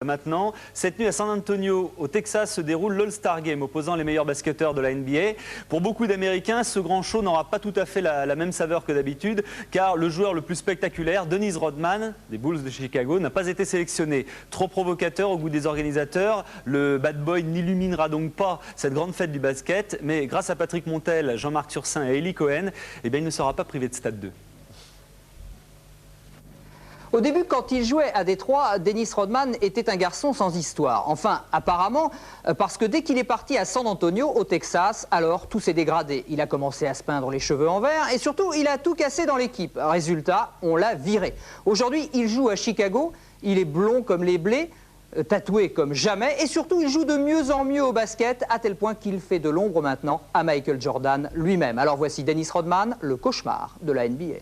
Maintenant, cette nuit à San Antonio, au Texas, se déroule l'All-Star Game opposant les meilleurs basketteurs de la NBA. Pour beaucoup d'Américains, ce grand show n'aura pas tout à fait la même saveur que d'habitude, car le joueur le plus spectaculaire, Dennis Rodman, des Bulls de Chicago, n'a pas été sélectionné. Trop provocateur au goût des organisateurs, le bad boy n'illuminera donc pas cette grande fête du basket, mais grâce à Patrick Montel, Jean-Marc Turcin et Eli Cohen, eh bien, il ne sera pas privé de Stade 2. Au début, quand il jouait à Détroit, Dennis Rodman était un garçon sans histoire. Enfin, apparemment, parce que dès qu'il est parti à San Antonio, au Texas, alors tout s'est dégradé. Il a commencé à se peindre les cheveux en vert et surtout, il a tout cassé dans l'équipe. Résultat, on l'a viré. Aujourd'hui, il joue à Chicago, il est blond comme les blés, tatoué comme jamais et surtout, il joue de mieux en mieux au basket à tel point qu'il fait de l'ombre maintenant à Michael Jordan lui-même. Alors voici Dennis Rodman, le cauchemar de la NBA.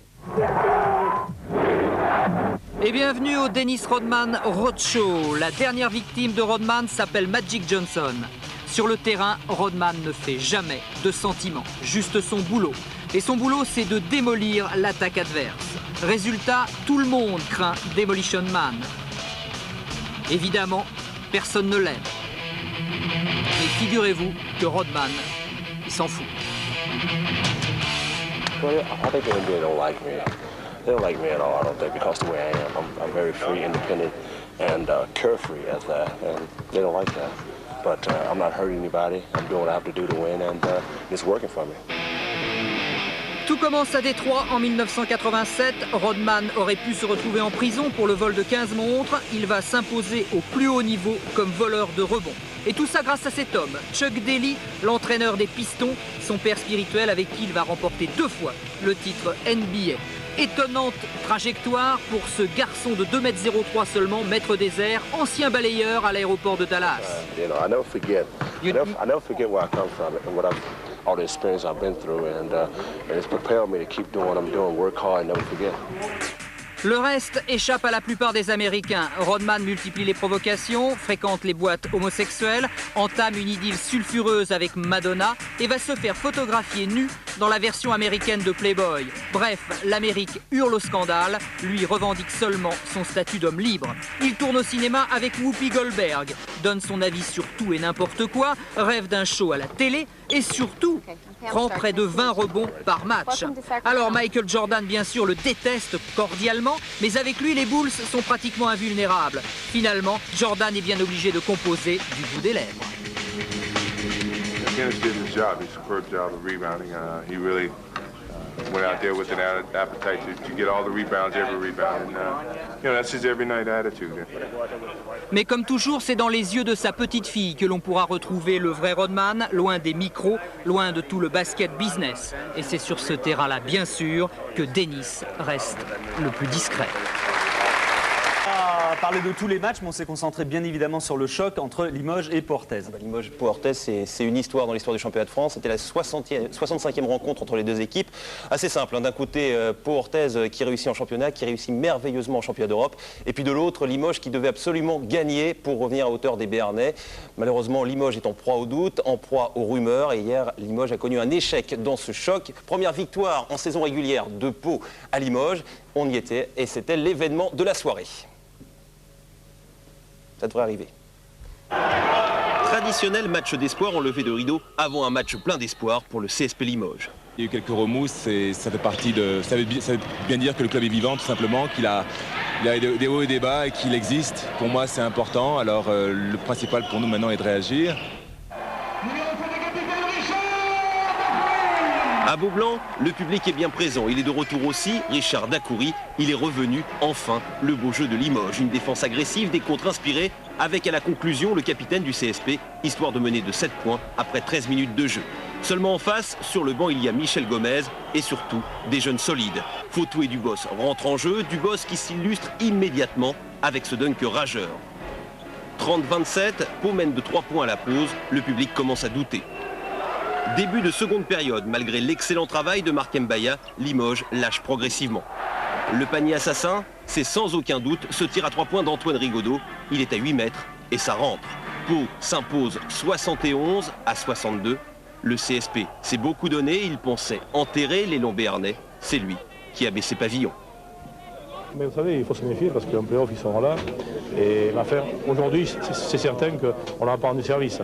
Et bienvenue au Dennis Rodman Roadshow. La dernière victime de Rodman s'appelle Magic Johnson. Sur le terrain, Rodman ne fait jamais de sentiments, juste son boulot. Et son boulot, c'est de démolir l'attaque adverse. Résultat, tout le monde craint Demolition Man. Évidemment, personne ne l'aime. Mais figurez-vous que Rodman, il s'en fout. They don't like me at all, I don't think, because the way I am. I'm very free, independent, and carefree as that, and they don't like that. But I'm not hurting anybody. I'm doing what I have to do to win, and it's working for me. Tout commence à Détroit en 1987. Rodman aurait pu se retrouver en prison pour le vol de 15 montres. Il va s'imposer au plus haut niveau comme voleur de rebond. Et tout ça grâce à cet homme, Chuck Daly, l'entraîneur des Pistons, son père spirituel avec qui il va remporter 2 fois le titre NBA. Étonnante trajectoire pour ce garçon de 2,03 m seulement, maître des airs, ancien balayeur à l'aéroport de Dallas. I never forget where I come from and all the experience I've been through, and it's propelled me to keep doing what I'm doing, work hard, and never forget. Le reste échappe à la plupart des Américains. Rodman multiplie les provocations, fréquente les boîtes homosexuelles, entame une idylle sulfureuse avec Madonna et va se faire photographier nu dans la version américaine de Playboy. Bref, l'Amérique hurle au scandale, lui revendique seulement son statut d'homme libre. Il tourne au cinéma avec Whoopi Goldberg, donne son avis sur tout et n'importe quoi, rêve d'un show à la télé et surtout prend près de 20 rebonds par match. Alors Michael Jordan, bien sûr, le déteste cordialement, mais avec lui, les Bulls sont pratiquement invulnérables. Finalement, Jordan est bien obligé de composer du bout des lèvres. Dennis did his job. He superb job of rebounding. He really went out there with an appetite to get all the rebounds, every rebound. And, that's his every night attitude. Mais comme toujours, c'est dans les yeux de sa petite fille que l'on pourra retrouver le vrai Rodman, loin des micros, loin de tout le basket business. Et c'est sur ce terrain-là, bien sûr, que Dennis reste le plus discret. On a parlé de tous les matchs, mais on s'est concentré bien évidemment sur le choc entre Limoges et Pau Orthez. Limoges Pau Orthez, c'est une histoire dans l'histoire du championnat de France. C'était la 65e rencontre entre les deux équipes. Assez simple, hein. D'un côté, Pau Orthez qui réussit en championnat, qui réussit merveilleusement en championnat d'Europe. Et puis de l'autre, Limoges qui devait absolument gagner pour revenir à hauteur des Béarnais. Malheureusement, Limoges est en proie au doute, en proie aux rumeurs. Et hier, Limoges a connu un échec dans ce choc. Première victoire en saison régulière de Pau à Limoges. On y était et c'était l'événement de la soirée. Ça devrait arriver. Traditionnel match d'espoir en levée de rideau avant un match plein d'espoir pour le CSP Limoges. Il y a eu quelques remous, ça fait partie de... Ça veut bien dire que le club est vivant tout simplement, qu'il a des hauts et des bas et qu'il existe. Pour moi c'est important, alors le principal pour nous maintenant est de réagir. À Beaublanc, le public est bien présent. Il est de retour aussi, Richard Dacoury. Il est revenu, enfin, le beau jeu de Limoges. Une défense agressive, des contres inspirés, avec à la conclusion le capitaine du CSP, histoire de mener de 7 points après 13 minutes de jeu. Seulement en face, sur le banc, il y a Michel Gomez et surtout des jeunes solides. Fautou et Dubos rentrent en jeu, Dubos qui s'illustre immédiatement avec ce dunk rageur. 30-27, Pau mène de 3 points à la pause, le public commence à douter. Début de seconde période, malgré l'excellent travail de Marc Mbaya, Limoges lâche progressivement. Le panier assassin, c'est sans aucun doute ce tir à 3 points d'Antoine Rigaudot. Il est à 8 mètres et ça rentre. Pau s'impose 71-62. Le CSP s'est beaucoup donné, il pensait enterrer l'élan béarnais. C'est lui qui a baissé pavillon. Mais vous savez, il faut se méfier parce qu'en play-off, ils seront là. Et aujourd'hui, c'est certain qu'on n'aura pas rendu service.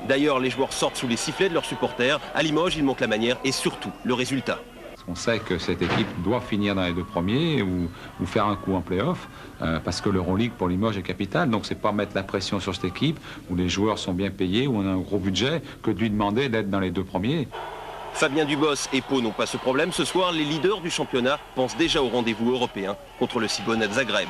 D'ailleurs, les joueurs sortent sous les sifflets de leurs supporters. À Limoges, il manque la manière et surtout le résultat. On sait que cette équipe doit finir dans les 2 premiers ou faire un coup en play-off parce que l'Euroleague pour Limoges est capitale. Donc c'est pas mettre la pression sur cette équipe où les joueurs sont bien payés, où on a un gros budget, que de lui demander d'être dans les 2 premiers. Fabien Dubos et Pau n'ont pas ce problème. Ce soir, les leaders du championnat pensent déjà au rendez-vous européen contre le Cibona de Zagreb.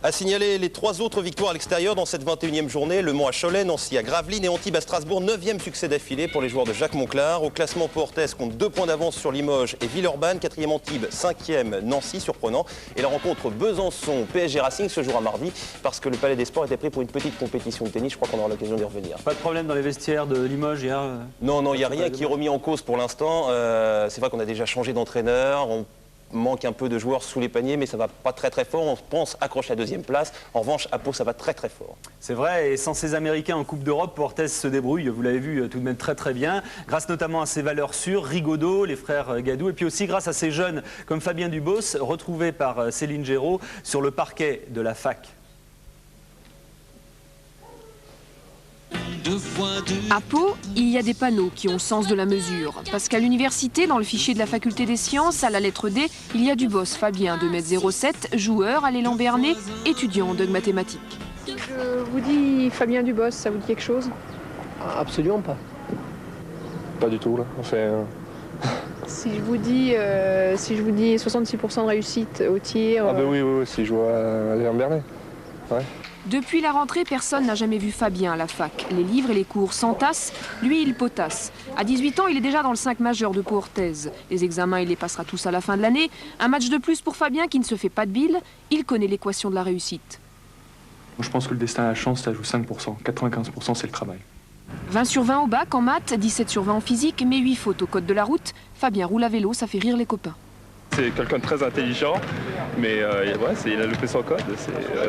À signaler les 3 autres victoires à l'extérieur dans cette 21e journée. Le Mans à Cholet, Nancy à Gravelines et Antibes à Strasbourg. 9e succès d'affilée pour les joueurs de Jacques Monclar. Au classement, Pau Orthez compte 2 points d'avance sur Limoges et Villeurbanne. 4e Antibes, 5e Nancy, surprenant. Et la rencontre Besançon-PSG Racing se jouera mardi parce que le Palais des Sports était pris pour une petite compétition de tennis. Je crois qu'on aura l'occasion d'y revenir. Pas de problème dans les vestiaires de Limoges hier? Non, il n'y a rien qui est remis en cause pour l'instant. C'est vrai qu'on a déjà changé d'entraîneur. On manque un peu de joueurs sous les paniers, mais ça va pas très fort. On pense accrocher la 2e place. En revanche, à Pau, ça va très fort. C'est vrai, et sans ces Américains en Coupe d'Europe, Orthez se débrouille, vous l'avez vu tout de même très bien, grâce notamment à ses valeurs sûres, Rigaudot, les frères Gadou, et puis aussi grâce à ces jeunes comme Fabien Dubos, retrouvés par Céline Géraud sur le parquet de la fac. À Pau, il y a des panneaux qui ont le sens de la mesure. Parce qu'à l'université, dans le fichier de la faculté des sciences, à la lettre D, il y a Dubos Fabien, 2,07 m, joueur à l'élan Bernet, étudiant en mathématiques. Je vous dis Fabien Dubos, ça vous dit quelque chose? Absolument pas. Pas du tout, là. Si je vous dis 66% de réussite au tir... Ah ben oui, si je joue à l'élan Bernet. Ouais. Depuis la rentrée, personne n'a jamais vu Fabien à la fac. Les livres et les cours s'entassent, lui il potasse. À 18 ans, il est déjà dans le 5 majeur de Pau Orthez. Les examens, il les passera tous à la fin de l'année. Un match de plus pour Fabien qui ne se fait pas de bile. Il connaît l'équation de la réussite. Je pense que le destin à la chance, ça joue 5%. 95%, c'est le travail. 20 sur 20 au bac en maths, 17 sur 20 en physique, mais 8 fautes au code de la route. Fabien roule à vélo, ça fait rire les copains. C'est quelqu'un de très intelligent, mais il a loupé son code.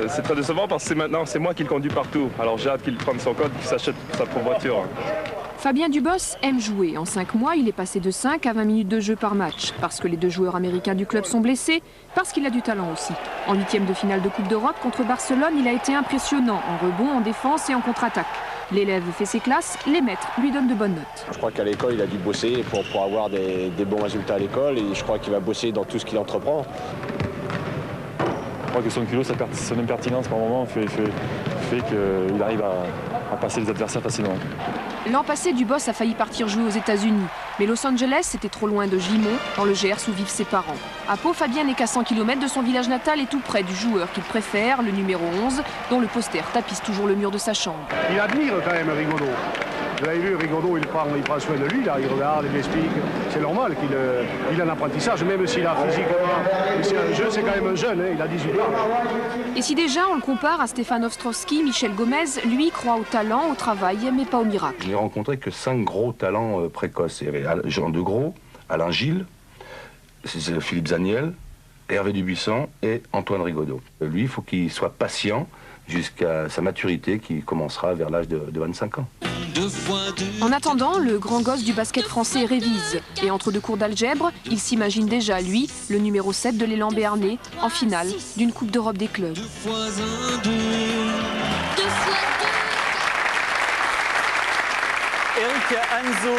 C'est très décevant parce que maintenant c'est moi qui le conduis partout. Alors j'ai hâte qu'il prenne son code, qu'il s'achète sa propre voiture. Fabien Dubos aime jouer. En 5 mois, il est passé de 5 à 20 minutes de jeu par match. Parce que les 2 joueurs américains du club sont blessés, parce qu'il a du talent aussi. En 8e de finale de Coupe d'Europe contre Barcelone, il a été impressionnant en rebond, en défense et en contre-attaque. L'élève fait ses classes, les maîtres lui donnent de bonnes notes. Je crois qu'à l'école, il a dû bosser pour avoir des bons résultats à l'école et je crois qu'il va bosser dans tout ce qu'il entreprend. Je crois que son culot, son impertinence par moment fait qu'il arrive à passer les adversaires facilement. L'an passé, Dubos a failli partir jouer aux États-Unis. Mais Los Angeles, c'était trop loin de Gimont, dans le Gers où vivent ses parents. À Pau, Fabien n'est qu'à 100 km de son village natal et tout près du joueur qu'il préfère, le numéro 11, dont le poster tapisse toujours le mur de sa chambre. Il admire quand même Rigaudot. Vous avez vu, Rigaudot, il prend soin de lui, là, il regarde, il explique. C'est normal qu'il ait un apprentissage, même s'il a physiquement. C'est un jeu, c'est quand même un jeune, hein, il a 18 ans. Et si déjà on le compare à Stéphane Ostrowski, Michel Gomez, lui croit au talent, au travail, mais pas au miracle. Je n'ai rencontré que 5 gros talents précoces. Il y avait Jean De Gros, Alain Gilles, Philippe Zaniel, Hervé Dubuisson et Antoine Rigaudot. Lui, il faut qu'il soit patient jusqu'à sa maturité qui commencera vers l'âge de 25 ans. En attendant, le grand gosse du basket français révise. Et entre 2 cours d'algèbre, il s'imagine déjà, lui, le numéro 7 de l'élan Béarnais, en finale d'une Coupe d'Europe des clubs. Eric Anzo.